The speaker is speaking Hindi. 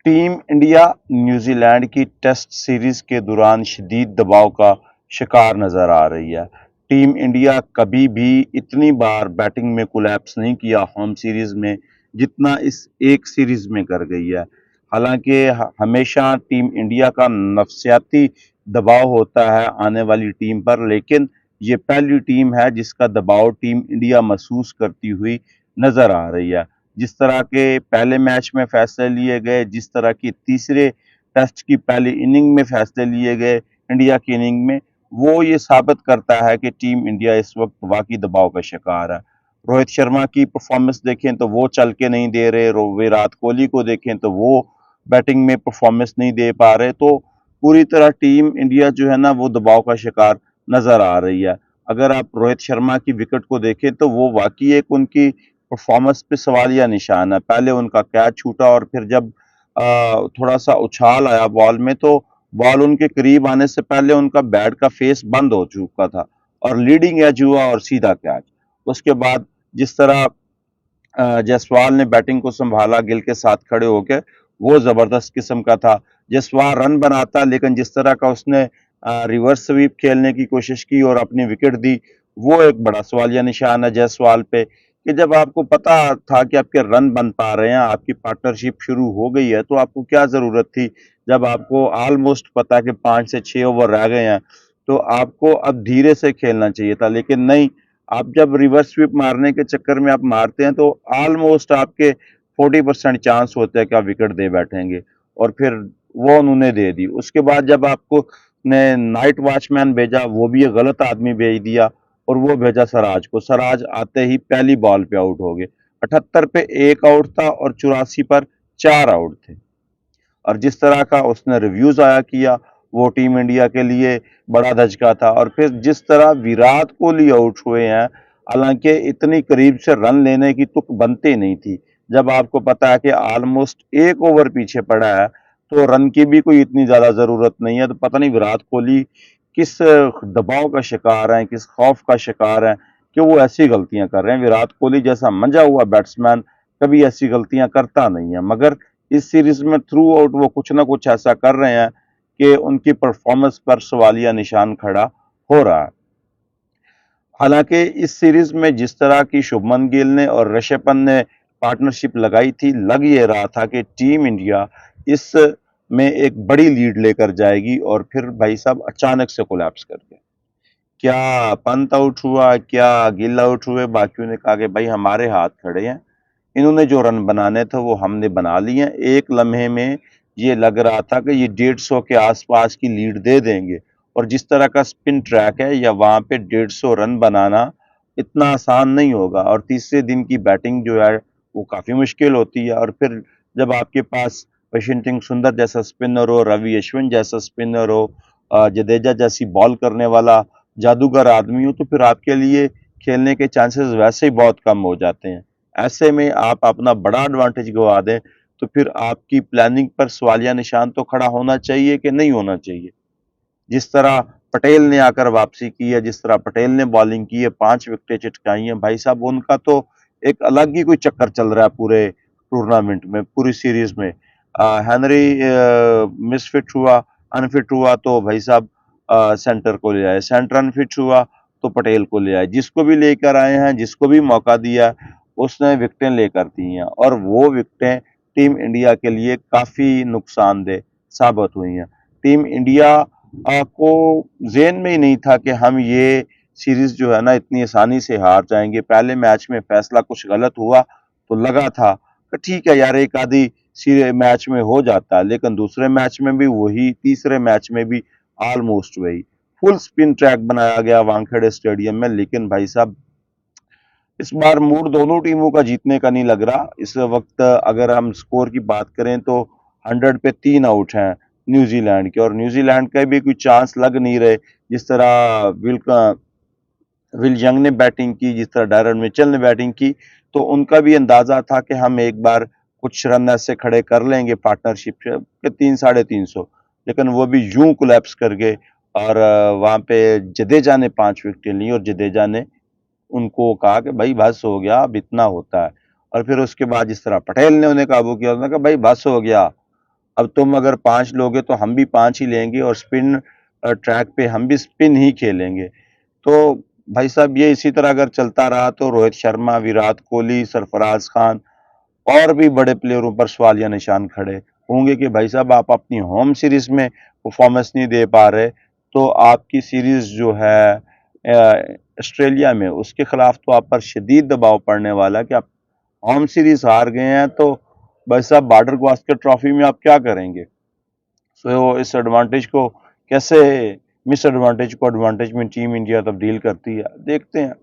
टीम इंडिया न्यूजीलैंड की टेस्ट सीरीज के दौरान शदीद दबाव का शिकार नजर आ रही है। टीम इंडिया कभी भी इतनी बार बैटिंग में कोलैप्स नहीं किया होम सीरीज में जितना इस एक सीरीज में कर गई है। हालांकि हमेशा टीम इंडिया का नफसियाती दबाव होता है आने वाली टीम पर, लेकिन ये पहली टीम है जिसका दबाव टीम इंडिया महसूस करती हुई नजर आ रही है। जिस तरह के पहले मैच में फैसले लिए गए, जिस तरह की तीसरे टेस्ट की पहली इनिंग में फैसले लिए गए इंडिया की इनिंग में, वो ये साबित करता है कि टीम इंडिया इस वक्त वाकई दबाव का शिकार है। रोहित शर्मा की परफॉर्मेंस देखें तो वो चल के नहीं दे रहे, विराट कोहली को देखें तो वो बैटिंग में परफॉर्मेंस नहीं दे पा रहे। तो पूरी तरह टीम इंडिया जो है ना वो दबाव का शिकार नजर आ रही है। अगर आप रोहित शर्मा की विकेट को देखें तो वो वाकई एक उनकी परफॉर्मेंस पे सवालिया निशान है। पहले उनका कैच छूटा और फिर जब थोड़ा सा उछाल आया बॉल में तो बॉल उनके करीब आने से पहले उनका बैट का फेस बंद हो चुका था और लीडिंग एज हुआ और सीधा कैच। उसके बाद जिस तरह जायसवाल ने बैटिंग को संभाला गिल के साथ खड़े होकर, वो जबरदस्त किस्म का था। जायसवाल रन बनाता, लेकिन जिस तरह का उसने रिवर्स स्वीप खेलने की कोशिश की और अपनी विकेट दी, वो एक बड़ा सवालिया निशान है जायसवाल पे कि जब आपको पता था कि आपके रन बन पा रहे हैं, आपकी पार्टनरशिप शुरू हो गई है, तो आपको क्या जरूरत थी। जब आपको ऑलमोस्ट पता है कि 5 से 6 ओवर रह गए हैं, तो आपको अब धीरे से खेलना चाहिए था, लेकिन नहीं। आप जब रिवर्स स्वीप मारने के चक्कर में आप मारते हैं तो ऑलमोस्ट आपके 40% चांस होते हैं कि आप विकेट दे बैठेंगे, और फिर वो उन्होंने दे दी। उसके बाद जब आपको ने नाइट वॉचमैन भेजा, वो भी एक गलत आदमी भेज दिया और वो भेजा सराज को। सराज आते ही पहली बॉल पे आउट हो गए। 78 पे एक आउट था और 84 पर 4 आउट थे। और जिस तरह का उसने रिव्यूज आया किया, वो टीम इंडिया के लिए बड़ा धचका था। और फिर जिस तरह विराट कोहली आउट हुए हैं, हालांकि इतनी करीब से रन लेने की तुक बनती नहीं थी। जब आपको पता है कि ऑलमोस्ट 1 ओवर पीछे पड़ा है तो रन की भी कोई इतनी ज्यादा जरूरत नहीं है। तो पता नहीं विराट कोहली किस दबाव का शिकार है, किस खौफ का शिकार है कि वो ऐसी गलतियां कर रहे हैं। विराट कोहली जैसा मंजा हुआ बैट्समैन कभी ऐसी गलतियां करता नहीं है, मगर इस सीरीज में थ्रू आउट वो कुछ ना कुछ ऐसा कर रहे हैं कि उनकी परफॉर्मेंस पर सवालिया निशान खड़ा हो रहा है। हालांकि इस सीरीज में जिस तरह की शुभमन गिल ने और ऋषभ पंत ने पार्टनरशिप लगाई थी, लग ये रहा था कि टीम इंडिया इस में एक बड़ी लीड लेकर जाएगी, और फिर भाई साहब अचानक से कोलैप्स कर गए। क्या पंत आउट हुआ, क्या गिल आउट हुए, बाकियों ने कहा कि भाई हमारे हाथ खड़े हैं, इन्होंने जो रन बनाने थे वो हमने बना लिए हैं। एक लम्हे में ये लग रहा था कि ये 150 के आसपास की लीड दे देंगे, और जिस तरह का स्पिन ट्रैक है या वहां पे 150 रन बनाना इतना आसान नहीं होगा, और तीसरे दिन की बैटिंग जो है वो काफी मुश्किल होती है। और फिर जब आपके पास वशिंगटन सुंदर जैसा स्पिनर हो, रवि अश्विन जैसा स्पिनर हो, जडेजा जैसी बॉल करने वाला जादूगर आदमी हो, तो फिर आपके लिए खेलने के चांसेस वैसे ही बहुत कम हो जाते हैं। ऐसे में आप अपना बड़ा एडवांटेज गवा दें तो फिर आपकी प्लानिंग पर सवालिया निशान तो खड़ा होना चाहिए कि नहीं होना चाहिए। जिस तरह पटेल ने आकर वापसी की है, जिस तरह पटेल ने बॉलिंग की है, 5 विकेटें चिटकाई हैं, भाई साहब उनका तो एक अलग ही कोई चक्कर चल रहा है पूरे टूर्नामेंट में, पूरी सीरीज में। हेनरी मिसफिट हुआ, अनफिट हुआ तो भाई साहब सेंटर को ले आए, सेंटर अनफिट हुआ तो पटेल को ले आए। जिसको भी लेकर आए हैं, जिसको भी मौका दिया, उसने विकेटें लेकर दी हैं, और वो विकेटें टीम इंडिया के लिए काफी नुकसानदेह साबित हुई हैं। टीम इंडिया को जेन में ही नहीं था कि हम ये सीरीज जो है ना इतनी आसानी से हार जाएंगे। पहले मैच में फैसला कुछ गलत हुआ तो लगा था कि ठीक है यार, एक आधी मैच में हो जाता है, लेकिन दूसरे मैच में भी वही, तीसरे मैच में भी ऑलमोस्ट वही। फुल स्पिन ट्रैक बनाया गया वानखेड़े स्टेडियम में, लेकिन भाई साहब इस बार मूड दोनों टीमों का जीतने का नहीं लग रहा। इस वक्त अगर हम स्कोर की बात करें तो 100 पे 3 आउट हैं न्यूजीलैंड के, और न्यूजीलैंड का भी कोई चांस लग नहीं रहे। जिस तरह विल यंग ने बैटिंग की, जिस तरह डायरन मिचेल ने बैटिंग की, तो उनका भी अंदाजा था कि हम एक बार कुछ रन ऐसे खड़े कर लेंगे पार्टनरशिप के 300-350, लेकिन वो भी यूं कोलैप्स कर गए। और वहां पे जडेजा ने 5 विकेटें ली और जडेजा ने उनको कहा कि भाई बस हो गया, अब इतना होता है। और फिर उसके बाद जिस तरह पटेल ने उन्हें काबू किया, उसने कहा भाई बस हो गया, अब तुम अगर 5 लोगे तो हम भी 5 ही लेंगे और स्पिन ट्रैक पे हम भी स्पिन ही खेलेंगे। तो भाई साहब ये इसी तरह अगर चलता रहा तो रोहित शर्मा, विराट कोहली, सरफराज खान और भी बड़े प्लेयरों पर सवालिया निशान खड़े होंगे कि भाई साहब आप अपनी होम सीरीज में परफॉर्मेंस नहीं दे पा रहे, तो आपकी सीरीज जो है ऑस्ट्रेलिया में, उसके खिलाफ तो आप पर शदीद दबाव पड़ने वाला है कि आप होम सीरीज हार गए हैं, तो भाई साहब बॉर्डर गावस्कर ट्रॉफी में आप क्या करेंगे? सो इस एडवांटेज को कैसे, मिस एडवांटेज को एडवांटेज में टीम इंडिया तब्दील करती है, देखते हैं।